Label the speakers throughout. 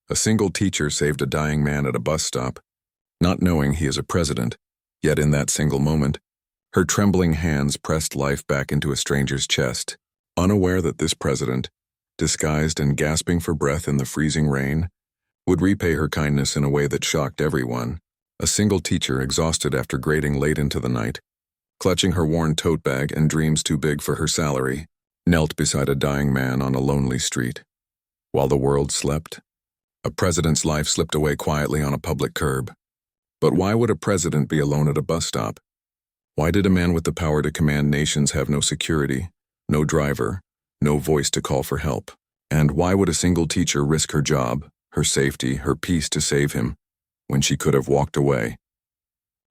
Speaker 1: A single teacher saved a dying man at a bus stop, not knowing he is a president, yet in that single moment, her trembling hands pressed life back into a stranger's chest, unaware that this president, disguised and gasping for breath in the freezing rain, would repay her kindness in a way that shocked everyone. A single teacher, exhausted after grading late into the night, clutching her worn tote bag and dreams too big for her salary, knelt beside a dying man on a lonely street. While the world slept, a president's life slipped away quietly on a public curb. But why would a president be alone at a bus stop? Why did a man with the power to command nations have no security, no driver, no voice to call for help? And why would a single teacher risk her job, her safety, her peace to save him, when she could have walked away?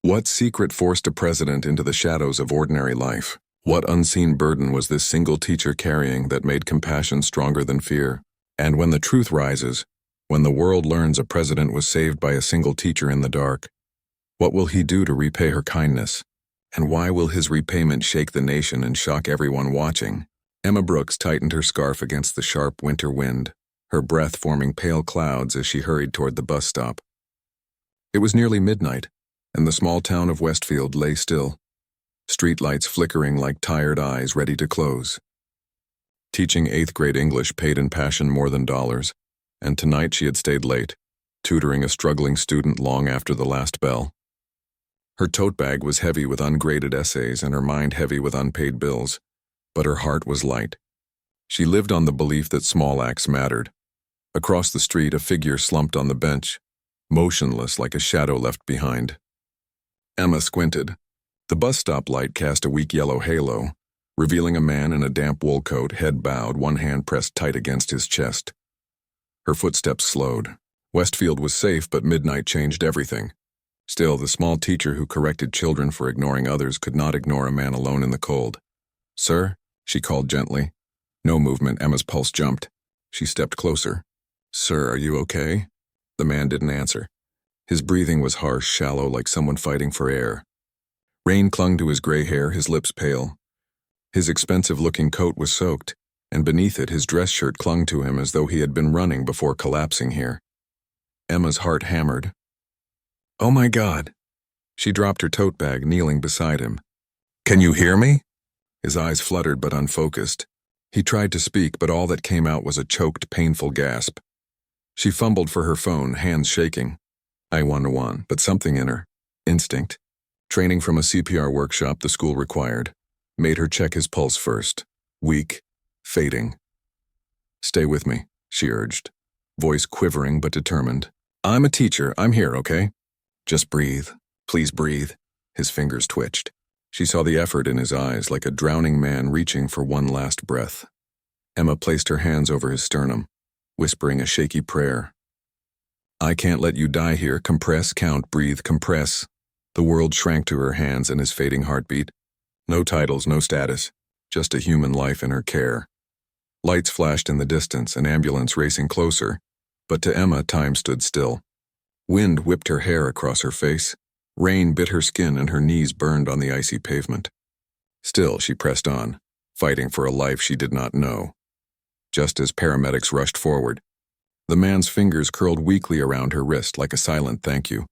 Speaker 1: What secret forced a president into the shadows of ordinary life? What unseen burden was this single teacher carrying that made compassion stronger than fear? And when the truth rises, when the world learns a president was saved by a single teacher in the dark, what will he do to repay her kindness? And why will his repayment shake the nation and shock everyone watching? Emma Brooks tightened her scarf against the sharp winter wind, her breath forming pale clouds as she hurried toward the bus stop. It was nearly midnight, and the small town of Westfield lay still, streetlights flickering like tired eyes ready to close. Teaching 8th grade English paid in passion more than dollars, and tonight she had stayed late, tutoring a struggling student long after the last bell. Her tote bag was heavy with ungraded essays and her mind heavy with unpaid bills, but her heart was light. She lived on the belief that small acts mattered. Across the street, a figure slumped on the bench, motionless like a shadow left behind. Emma squinted. The bus stop light cast a weak yellow halo, revealing a man in a damp wool coat, head bowed, one hand pressed tight against his chest. Her footsteps slowed. Westfield was safe, but midnight changed everything. Still, the small teacher who corrected children for ignoring others could not ignore a man alone in the cold. "Sir?" she called gently. No movement. Emma's pulse jumped. She stepped closer. "Sir, are you okay?" The man didn't answer. His breathing was harsh, shallow, like someone fighting for air. Rain clung to his gray hair, his lips pale. His expensive-looking coat was soaked, and beneath it his dress shirt clung to him as though he had been running before collapsing here. Emma's heart hammered. "Oh my God!" She dropped her tote bag, kneeling beside him. "Can you hear me?" His eyes fluttered but unfocused. He tried to speak, but all that came out was a choked, painful gasp. She fumbled for her phone, hands shaking. 911, but something in her, instinct, training from a CPR workshop the school required, made her check his pulse first. Weak, fading. "Stay with me," she urged, voice quivering but determined. "I'm a teacher. I'm here, okay? Just breathe. Please breathe." His fingers twitched. She saw the effort in his eyes, like a drowning man reaching for one last breath. Emma placed her hands over his sternum, whispering a shaky prayer. "I can't let you die here. Compress, count, breathe, compress." The world shrank to her hands and his fading heartbeat. No titles, no status, just a human life in her care. Lights flashed in the distance, an ambulance racing closer, but to Emma time stood still. Wind whipped her hair across her face. Rain bit her skin and her knees burned on the icy pavement. Still, she pressed on, fighting for a life she did not know. Just as paramedics rushed forward, the man's fingers curled weakly around her wrist like a silent thank you,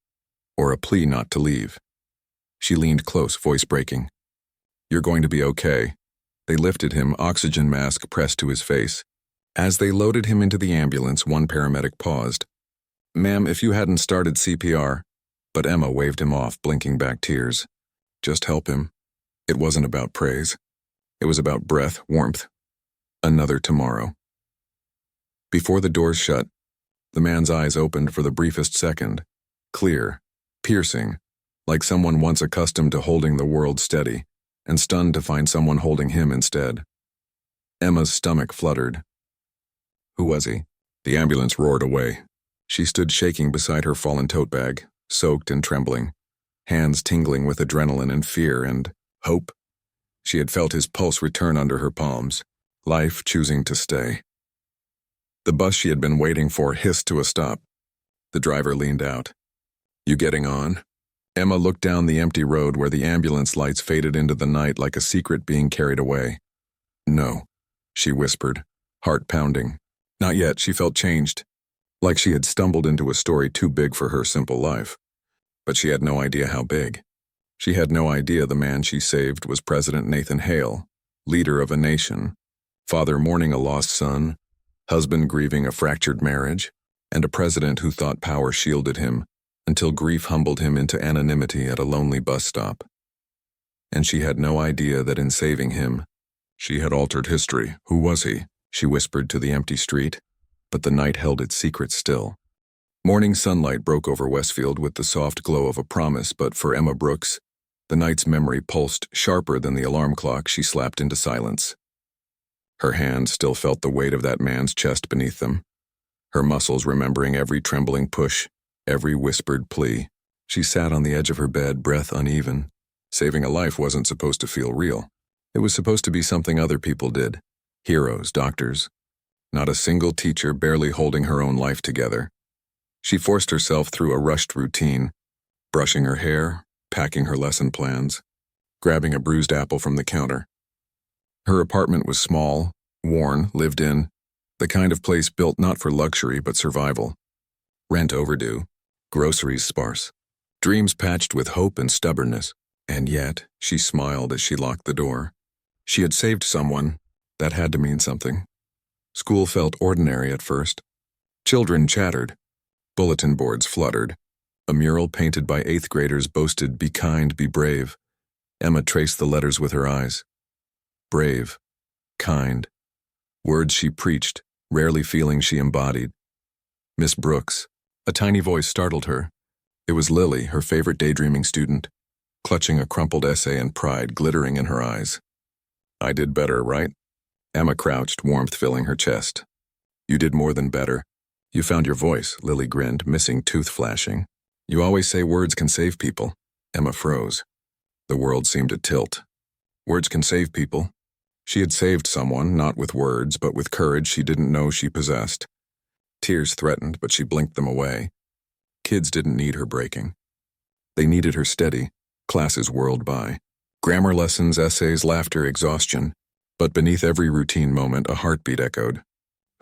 Speaker 1: or a plea not to leave. She leaned close, voice breaking. "You're going to be okay." They lifted him, oxygen mask pressed to his face. As they loaded him into the ambulance, one paramedic paused. "Ma'am, if you hadn't started CPR," but Emma waved him off, blinking back tears. "Just help him." It wasn't about praise. It was about breath, warmth. Another tomorrow. Before the doors shut, the man's eyes opened for the briefest second, clear, piercing, like someone once accustomed to holding the world steady, and stunned to find someone holding him instead. Emma's stomach fluttered. Who was he? The ambulance roared away. She stood shaking beside her fallen tote bag, soaked and trembling, hands tingling with adrenaline and fear and hope. She had felt his pulse return under her palms, life choosing to stay. The bus she had been waiting for hissed to a stop. The driver leaned out. "You getting on?" Emma looked down the empty road where the ambulance lights faded into the night like a secret being carried away. "No," she whispered, heart pounding. Not yet. She felt changed. like she had stumbled into a story too big for her simple life. But she had no idea how big. She had no idea the man she saved was President Nathan Hale, leader of a nation, father mourning a lost son, husband grieving a fractured marriage, and a president who thought power shielded him until grief humbled him into anonymity at a lonely bus stop. And she had no idea that in saving him, she had altered history. Who was he? She whispered to the empty street, but the night held its secret still. Morning sunlight broke over Westfield with the soft glow of a promise, but for Emma Brooks, the night's memory pulsed sharper than the alarm clock she slapped into silence. Her hands still felt the weight of that man's chest beneath them, her muscles remembering every trembling push, every whispered plea. She sat on the edge of her bed, breath uneven. Saving a life wasn't supposed to feel real. It was supposed to be something other people did. Heroes, doctors. Not a single teacher, barely holding her own life together. She forced herself through a rushed routine, brushing her hair, packing her lesson plans, grabbing a bruised apple from the counter. Her apartment was small, worn, lived in, the kind of place built not for luxury but survival. Rent overdue, groceries sparse, dreams patched with hope and stubbornness. And yet, she smiled as she locked the door. She had saved someone. That had to mean something. School felt ordinary at first. Children chattered. Bulletin boards fluttered. A mural painted by 8th graders boasted, "Be kind, be brave." Emma traced the letters with her eyes. Brave. Kind. Words she preached, rarely feeling she embodied. Miss Brooks. A tiny voice startled her. It was Lily, her favorite daydreaming student, clutching a crumpled essay and pride glittering in her eyes. "I did better, right?" Emma crouched, warmth filling her chest. "You did more than better. You found your voice," Lily grinned, missing tooth flashing. "You always say words can save people." Emma froze. The world seemed to tilt. Words can save people. She had saved someone, not with words, but with courage she didn't know she possessed. Tears threatened, but she blinked them away. Kids didn't need her breaking. They needed her steady. Classes whirled by. Grammar lessons, essays, laughter, exhaustion. But beneath every routine moment, a heartbeat echoed.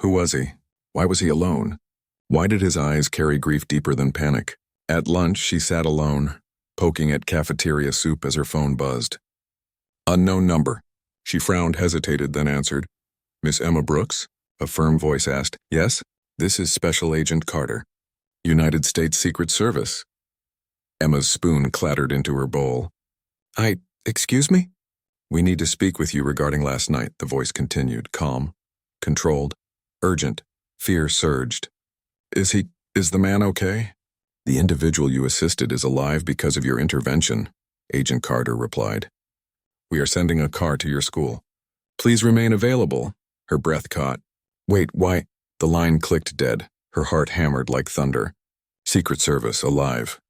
Speaker 1: Who was he? Why was he alone? Why did his eyes carry grief deeper than panic? At lunch, she sat alone, poking at cafeteria soup as her phone buzzed. Unknown number. She frowned, hesitated, then answered. "Miss Emma Brooks?" A firm voice asked. "Yes, this is Special Agent Carter. United States Secret Service." Emma's spoon clattered into her bowl. Excuse me? "We need to speak with you regarding last night," the voice continued, calm, controlled, urgent. Fear surged. Is the man okay?" "The individual you assisted is alive because of your intervention," Agent Carter replied. "We are sending a car to your school. Please remain available." Her breath caught. "Wait, why?" The line clicked dead. Her heart hammered like thunder. Secret Service, alive.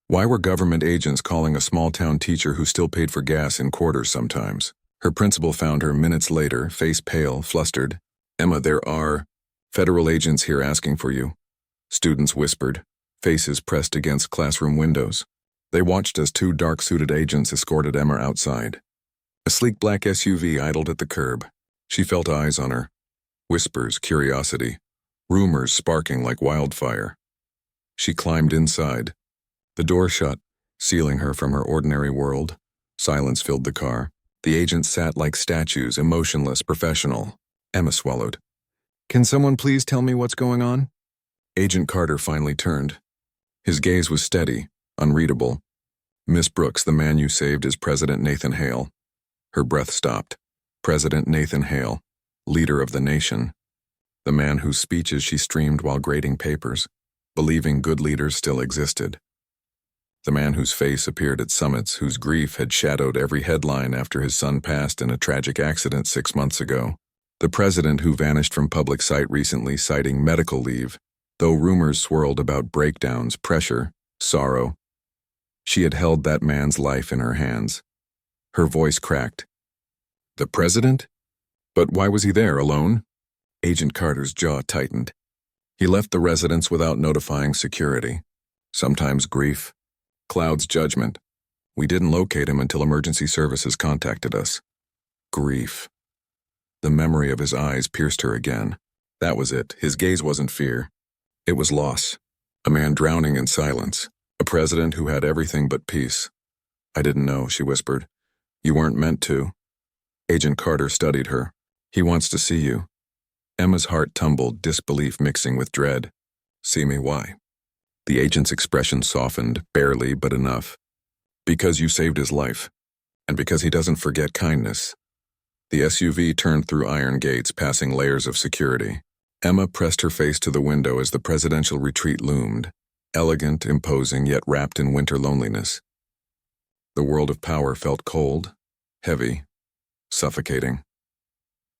Speaker 1: Why were government agents calling a small-town teacher who still paid for gas in quarters sometimes? Her principal found her minutes later, face pale, flustered. "Emma, there are federal agents here asking for you." Students whispered, faces pressed against classroom windows. They watched as 2 dark-suited agents escorted Emma outside. A sleek black SUV idled at the curb. She felt eyes on her. Whispers, curiosity, rumors sparking like wildfire. She climbed inside. The door shut, sealing her from her ordinary world. Silence filled the car. The agents sat like statues, emotionless, professional. Emma swallowed. "Can someone please tell me what's going on?" Agent Carter finally turned. His gaze was steady, unreadable. "Miss Brooks, the man you saved is President Nathan Hale." Her breath stopped. President Nathan Hale, leader of the nation. The man whose speeches she streamed while grading papers, believing good leaders still existed. The man whose face appeared at summits, whose grief had shadowed every headline after his son passed in a tragic accident 6 months ago. The president who vanished from public sight recently citing medical leave, though rumors swirled about breakdowns, pressure, sorrow. She had held that man's life in her hands. Her voice cracked. "The president? But why was he there, alone?" Agent Carter's jaw tightened. He left the residence without notifying security. Sometimes grief clouds judgment. "We didn't locate him until emergency services contacted us." Grief. The memory of his eyes pierced her again. That was it. His gaze wasn't fear. It was loss. A man drowning in silence. A president who had everything but peace. I didn't know, she whispered. You weren't meant to. Agent Carter studied her. He wants to see you. Emma's heart tumbled, disbelief mixing with dread. See me, why? The agent's expression softened, barely but enough. Because you saved his life. And because he doesn't forget kindness. The SUV turned through iron gates, passing layers of security. Emma pressed her face to the window as the presidential retreat loomed, elegant, imposing, yet wrapped in winter loneliness. The world of power felt cold, heavy, suffocating.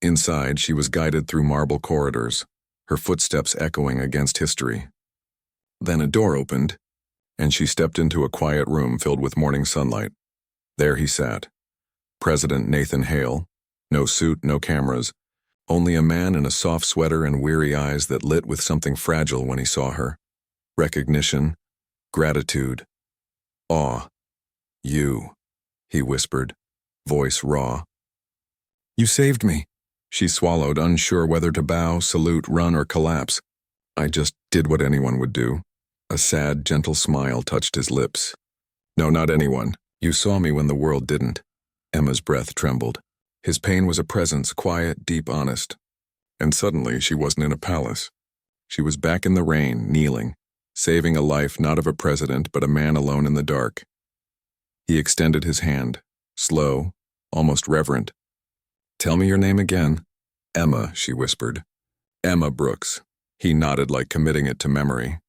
Speaker 1: Inside, she was guided through marble corridors, her footsteps echoing against history. Then a door opened, and she stepped into a quiet room filled with morning sunlight. There he sat, President Nathan Hale, no suit, no cameras, only a man in a soft sweater and weary eyes that lit with something fragile when he saw her. Recognition, gratitude, awe. You, he whispered, voice raw. You saved me, she swallowed, unsure whether to bow, salute, run, or collapse. I just did what anyone would do. A sad, gentle smile touched his lips. No, not anyone. You saw me when the world didn't. Emma's breath trembled. His pain was a presence, quiet, deep, honest. And suddenly she wasn't in a palace. She was back in the rain, kneeling, saving a life not of a president but a man alone in the dark. He extended his hand, slow, almost reverent. Tell me your name again. Emma, she whispered. Emma Brooks. He nodded like committing it to memory.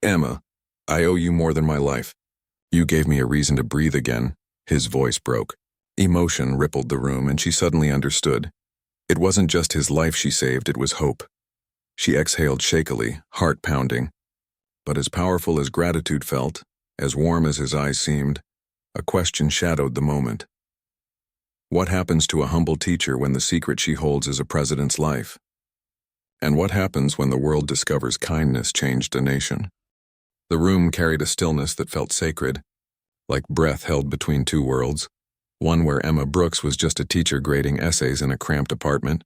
Speaker 1: Emma, I owe you more than my life. You gave me a reason to breathe again. His voice broke. Emotion rippled the room, and she suddenly understood. It wasn't just his life she saved, it was hope. She exhaled shakily, heart pounding. But as powerful as gratitude felt, as warm as his eyes seemed, a question shadowed the moment. What happens to a humble teacher when the secret she holds is a president's life? And what happens when the world discovers kindness changed a nation? The room carried a stillness that felt sacred, like breath held between two worlds. One where Emma Brooks was just a teacher grading essays in a cramped apartment,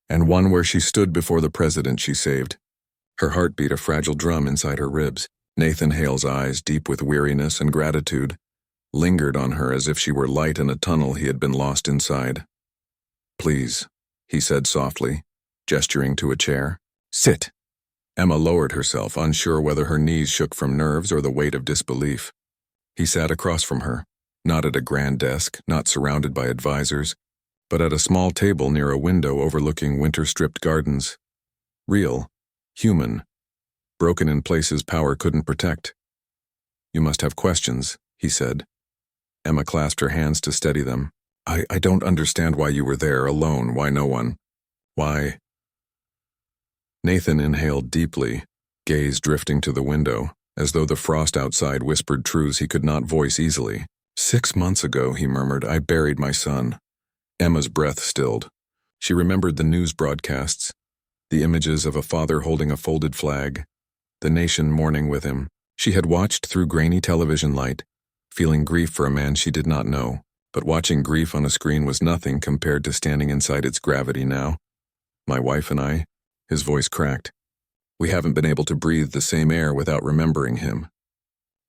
Speaker 1: and one where she stood before the president she saved. Her heart beat a fragile drum inside her ribs. Nathan Hale's eyes, deep with weariness and gratitude, lingered on her as if she were light in a tunnel he had been lost inside. Please, he said softly, gesturing to a chair. Sit. Emma lowered herself, unsure whether her knees shook from nerves or the weight of disbelief. He sat across from her. Not at a grand desk, not surrounded by advisors, but at a small table near a window overlooking winter-stripped gardens. Real, human, broken in places power couldn't protect. You must have questions, he said. Emma clasped her hands to steady them. I don't understand why you were there, alone, why no one. Why? Nathan inhaled deeply, gaze drifting to the window, as though the frost outside whispered truths he could not voice easily. 6 months ago, he murmured, I buried my son. Emma's breath stilled. She remembered the news broadcasts, the images of a father holding a folded flag, the nation mourning with him. She had watched through grainy television light, feeling grief for a man she did not know, but watching grief on a screen was nothing compared to standing inside its gravity now. My wife and I, his voice cracked. We haven't been able to breathe the same air without remembering him.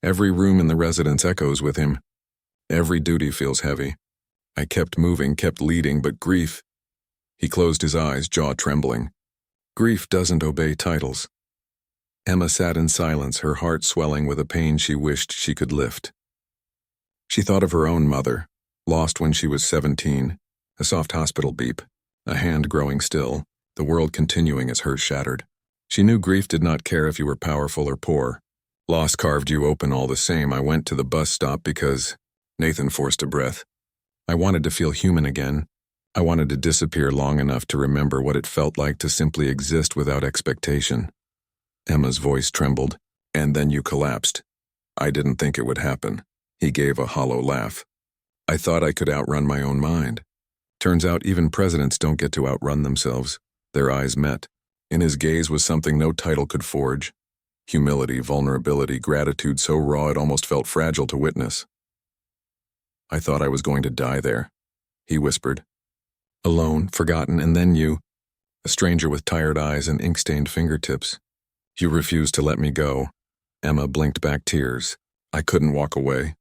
Speaker 1: Every room in the residence echoes with him. Every duty feels heavy. I kept moving, kept leading, but grief... He closed his eyes, jaw trembling. Grief doesn't obey titles. Emma sat in silence, her heart swelling with a pain she wished she could lift. She thought of her own mother, lost when she was 17, a soft hospital beep, a hand growing still, the world continuing as hers shattered. She knew grief did not care if you were powerful or poor. Loss carved you open all the same. I went to the bus stop because... Nathan forced a breath. I wanted to feel human again. I wanted to disappear long enough to remember what it felt like to simply exist without expectation. Emma's voice trembled. And then you collapsed. I didn't think it would happen. He gave a hollow laugh. I thought I could outrun my own mind. Turns out even presidents don't get to outrun themselves. Their eyes met. In his gaze was something no title could forge. Humility, vulnerability, gratitude so raw it almost felt fragile to witness. I thought I was going to die there, he whispered. Alone, forgotten, and then you, a stranger with tired eyes and ink-stained fingertips. You refused to let me go. Emma blinked back tears. I couldn't walk away.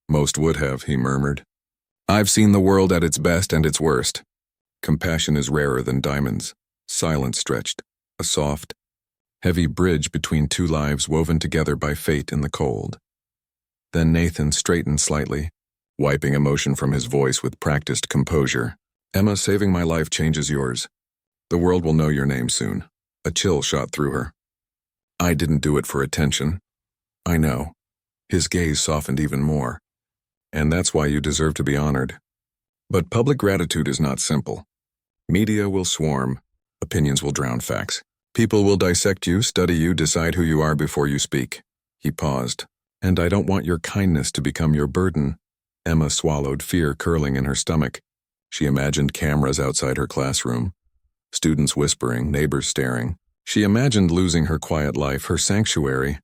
Speaker 1: Most would have, he murmured. I've seen the world at its best and its worst. Compassion is rarer than diamonds. Silence stretched, a soft, heavy bridge between two lives woven together by fate in the cold. Then Nathan straightened slightly, wiping emotion from his voice with practiced composure. Emma, saving my life changes yours. The world will know your name soon. A chill shot through her. I didn't do it for attention. I know. His gaze softened even more. And that's why you deserve to be honored. But public gratitude is not simple. Media will swarm. Opinions will drown facts. People will dissect you, study you, decide who you are before you speak. He paused. And I don't want your kindness to become your burden. Emma swallowed, fear curling in her stomach. She imagined cameras outside her classroom, students whispering, neighbors staring. She imagined losing her quiet life, her sanctuary.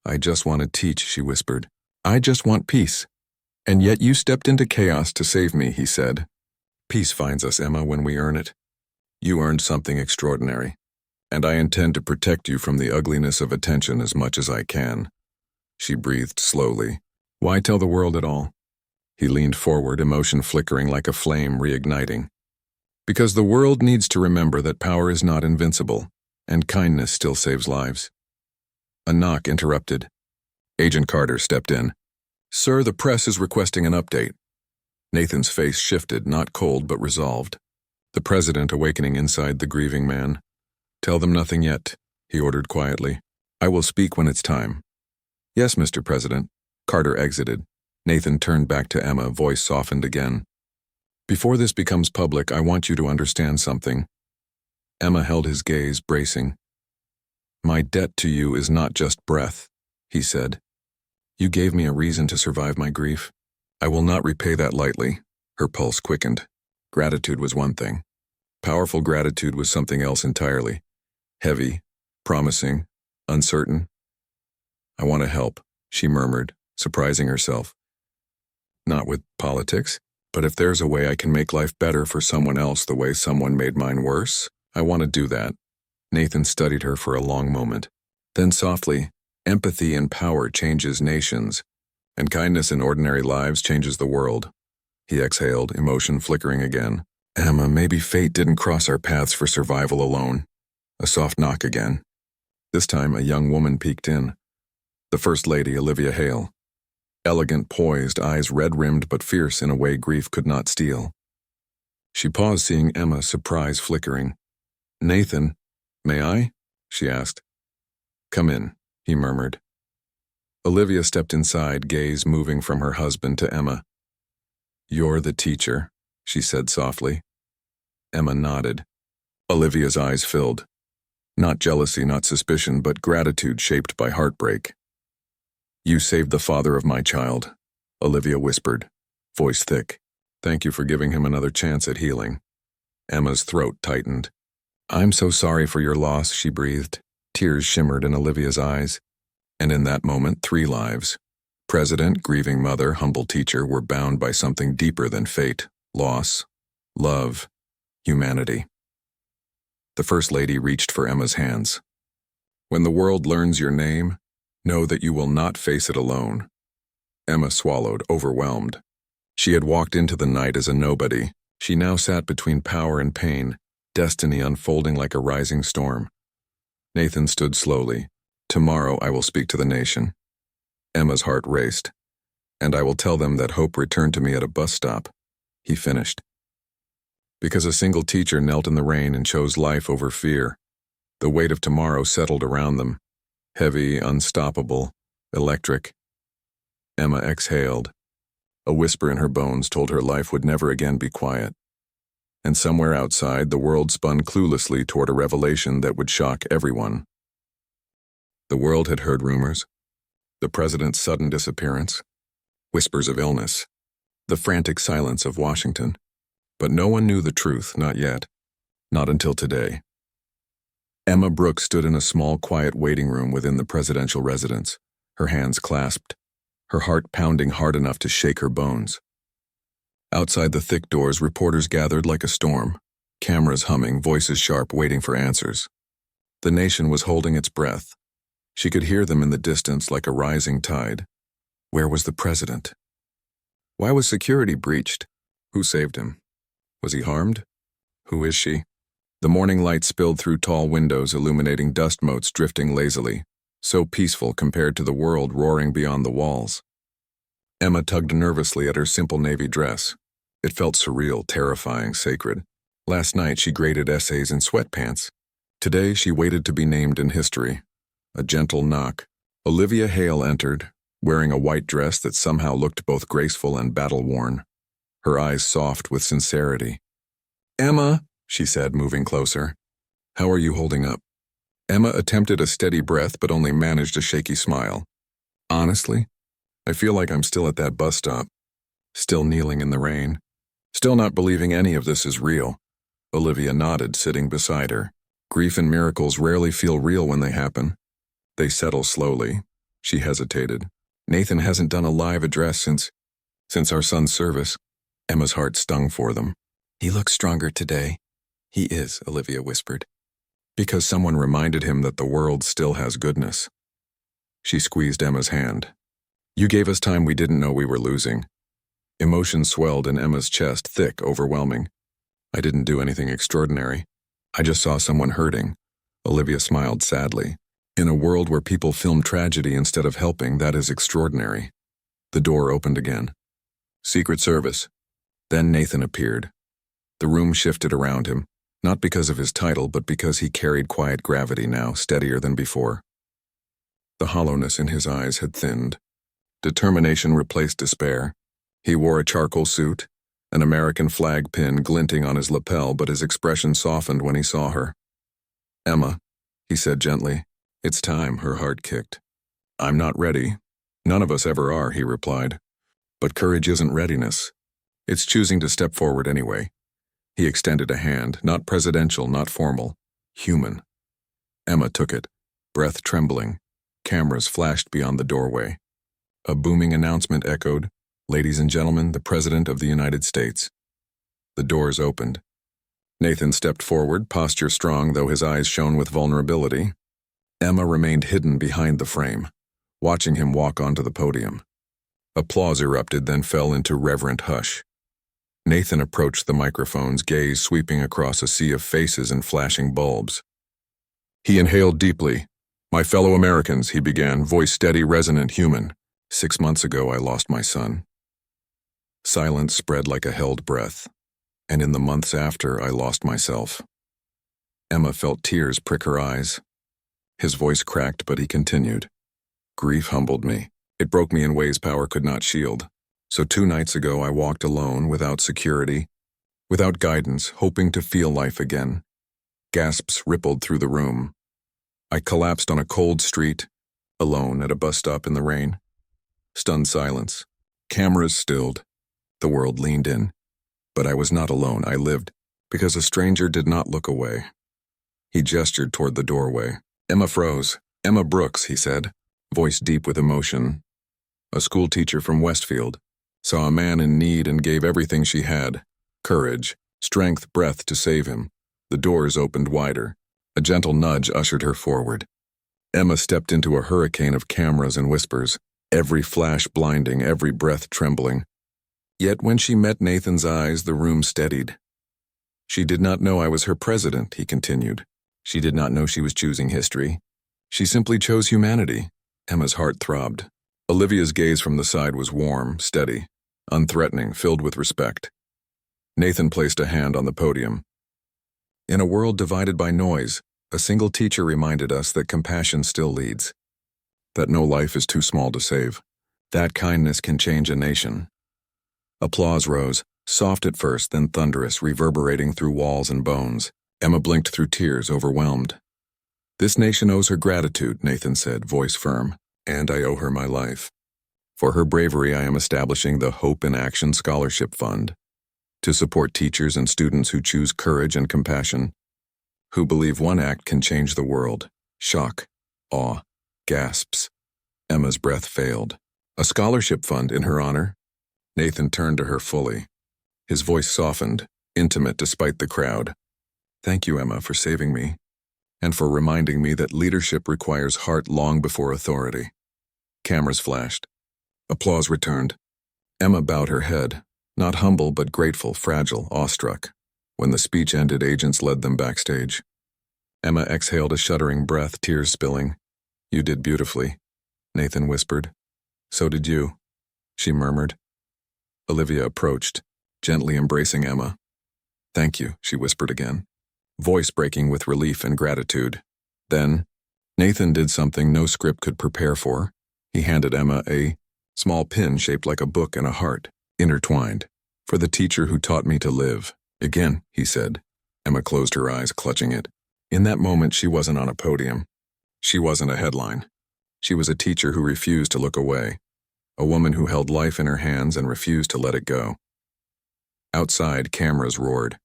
Speaker 1: I just want to teach, she whispered. I just want peace. And yet you stepped into chaos to save me, he said. Peace finds us, Emma, when we earn it. You earned something extraordinary. And I intend to protect you from the ugliness of attention as much as I can. She breathed slowly. Why tell the world at all? He leaned forward, emotion flickering like a flame reigniting. Because the world needs to remember that power is not invincible, and kindness still saves lives. A knock interrupted. Agent Carter stepped in. Sir, the press is requesting an update. Nathan's face shifted, not cold but resolved. The president awakening inside the grieving man. Tell them nothing yet, he ordered quietly. I will speak when it's time. Yes, Mr. President. Carter exited. Nathan turned back to Emma, voice softened again. Before this becomes public, I want you to understand something. Emma held his gaze, bracing. My debt to you is not just breath, he said. You gave me a reason to survive my grief. I will not repay that lightly. Her pulse quickened. Gratitude was one thing. Powerful gratitude was something else entirely. Heavy, promising, uncertain. I want to help, she murmured, surprising herself. Not with politics, but if there's a way I can make life better for someone else the way someone made mine worse, I want to do that. Nathan studied her for a long moment. Then softly, empathy and power changes nations, and kindness in ordinary lives changes the world. He exhaled, emotion flickering again. Emma, maybe fate didn't cross our paths for survival alone. A soft knock again. This time a young woman peeked in. The First Lady, Olivia Hale. Elegant, poised, eyes red-rimmed but fierce in a way grief could not steal. She paused, seeing Emma, surprise flickering. Nathan, may I? She asked. Come in, he murmured. Olivia stepped inside, gaze moving from her husband to Emma. You're the teacher, she said softly. Emma nodded. Olivia's eyes filled. Not jealousy, not suspicion, but gratitude shaped by heartbreak. You saved the father of my child, Olivia whispered, voice thick. Thank you for giving him another chance at healing. Emma's throat tightened. I'm so sorry for your loss, she breathed. Tears shimmered in Olivia's eyes. And in that moment, 3 lives. President, grieving mother, humble teacher were bound by something deeper than fate, loss, love, humanity. The First Lady reached for Emma's hands. When the world learns your name, know that you will not face it alone. Emma swallowed, overwhelmed. She had walked into the night as a nobody. She now sat between power and pain, destiny unfolding like a rising storm. Nathan stood slowly. Tomorrow I will speak to the nation. Emma's heart raced. And I will tell them that hope returned to me at a bus stop. He finished. Because a single teacher knelt in the rain and chose life over fear, the weight of tomorrow settled around them. Heavy, unstoppable, electric. Emma exhaled. A whisper in her bones told her life would never again be quiet. And somewhere outside, the world spun cluelessly toward a revelation that would shock everyone. The world had heard rumors. The president's sudden disappearance. Whispers of illness. The frantic silence of Washington. But no one knew the truth, not yet. Not until today. Emma Brooks stood in a small, quiet waiting room within the presidential residence, her hands clasped, her heart pounding hard enough to shake her bones. Outside the thick doors, reporters gathered like a storm, cameras humming, voices sharp, waiting for answers. The nation was holding its breath, She could hear them in the distance like a rising tide. Where was the president? Why was security breached? Who saved him? Was he harmed? Who is she? The morning light spilled through tall windows, illuminating dust motes drifting lazily, so peaceful compared to the world roaring beyond the walls. Emma tugged nervously at her simple navy dress. It felt surreal, terrifying, sacred. Last night she graded essays in sweatpants. Today she waited to be named in history. A gentle knock. Olivia Hale entered, wearing a white dress that somehow looked both graceful and battle-worn, her eyes soft with sincerity. "Emma," she said, moving closer. "How are you holding up?" Emma attempted a steady breath but only managed a shaky smile. "Honestly, I feel like I'm still at that bus stop, still kneeling in the rain, still not believing any of this is real." Olivia nodded, sitting beside her. Grief and miracles rarely feel real when they happen. They settle slowly. She hesitated. "Nathan hasn't done a live address since our son's service." Emma's heart stung for them. "He looks stronger today." "He is," Olivia whispered. "Because someone reminded him that the world still has goodness." She squeezed Emma's hand. "You gave us time we didn't know we were losing." Emotion swelled in Emma's chest, thick, overwhelming. "I didn't do anything extraordinary. I just saw someone hurting." Olivia smiled sadly. "In a world where people film tragedy instead of helping, that is extraordinary." The door opened again. "Secret Service." Then Nathan appeared. The room shifted around him, not because of his title, but because he carried quiet gravity now, steadier than before. The hollowness in his eyes had thinned. Determination replaced despair. He wore a charcoal suit, an American flag pin glinting on his lapel, but his expression softened when he saw her. "Emma," he said gently. "It's time," her heart kicked. "I'm not ready. None of us ever are," he replied. "But courage isn't readiness. It's choosing to step forward anyway." He extended a hand, not presidential, not formal, human. Emma took it, breath trembling. Cameras flashed beyond the doorway. A booming announcement echoed, "Ladies and gentlemen, the President of the United States." The doors opened. Nathan stepped forward, posture strong though his eyes shone with vulnerability. Emma remained hidden behind the frame, watching him walk onto the podium. Applause erupted, then fell into reverent hush. Nathan approached the microphone's gaze sweeping across a sea of faces and flashing bulbs. He inhaled deeply. "My fellow Americans," he began, voice steady, resonant, human. "6 months ago I lost my son." Silence spread like a held breath. "And in the months after, I lost myself." Emma felt tears prick her eyes. His voice cracked, but he continued. "Grief humbled me. It broke me in ways power could not shield. So 2 nights ago I walked alone, without security, without guidance, hoping to feel life again." Gasps rippled through the room. "I collapsed on a cold street, alone at a bus stop in the rain." Stunned silence. Cameras stilled. The world leaned in. But I was not alone. I lived, because a stranger did not look away. He gestured toward the doorway. Emma froze. "Emma Brooks," he said, voice deep with emotion. "A schoolteacher from Westfield. Saw a man in need and gave everything she had. Courage, strength, breath to save him." The doors opened wider. A gentle nudge ushered her forward. Emma stepped into a hurricane of cameras and whispers, every flash blinding, every breath trembling. Yet when she met Nathan's eyes, the room steadied. "She did not know I was her president," he continued. "She did not know she was choosing history. She simply chose humanity." Emma's heart throbbed. Olivia's gaze from the side was warm, steady, unthreatening, filled with respect. Nathan placed a hand on the podium. "In a world divided by noise, a single teacher reminded us that compassion still leads. That no life is too small to save. That kindness can change a nation." Applause rose, soft at first, then thunderous, reverberating through walls and bones. Emma blinked through tears, overwhelmed. "This nation owes her gratitude," Nathan said, voice firm, "and I owe her my life. For her bravery, I am establishing the Hope in Action Scholarship Fund to support teachers and students who choose courage and compassion, who believe one act can change the world." Shock, awe, gasps. Emma's breath failed. "A scholarship fund in her honor?" Nathan turned to her fully. His voice softened, intimate despite the crowd. "Thank you, Emma, for saving me. and for reminding me that leadership requires heart long before authority. Cameras flashed. Applause returned. Emma bowed her head, not humble but grateful, fragile, awestruck. When the speech ended, agents led them backstage. Emma exhaled a shuddering breath, tears spilling. "You did beautifully," Nathan whispered. "So did you," she murmured. Olivia approached, gently embracing Emma. "Thank you," she whispered again, voice breaking with relief and gratitude. Then, Nathan did something no script could prepare for. He handed Emma a small pin shaped like a book and a heart, intertwined. "For the teacher who taught me to live." "Again," he said. Emma closed her eyes, clutching it. In that moment, she wasn't on a podium. She wasn't a headline. She was a teacher who refused to look away, a woman who held life in her hands and refused to let it go. Outside, cameras roared.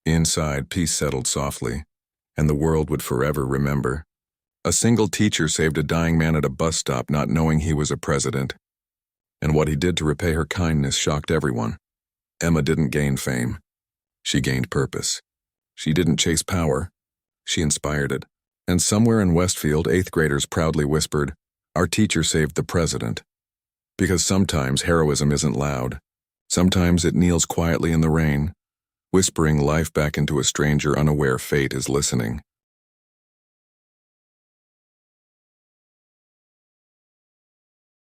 Speaker 1: Inside, peace settled softly, and the world would forever remember. A single teacher saved a dying man at a bus stop, not knowing he was a president. And what he did to repay her kindness shocked everyone. Emma didn't gain fame. She gained purpose. She didn't chase power. She inspired it. And somewhere in Westfield, 8th graders proudly whispered, "Our teacher saved the president." Because sometimes heroism isn't loud. Sometimes it kneels quietly in the rain, whispering life back into a stranger, unaware fate is listening.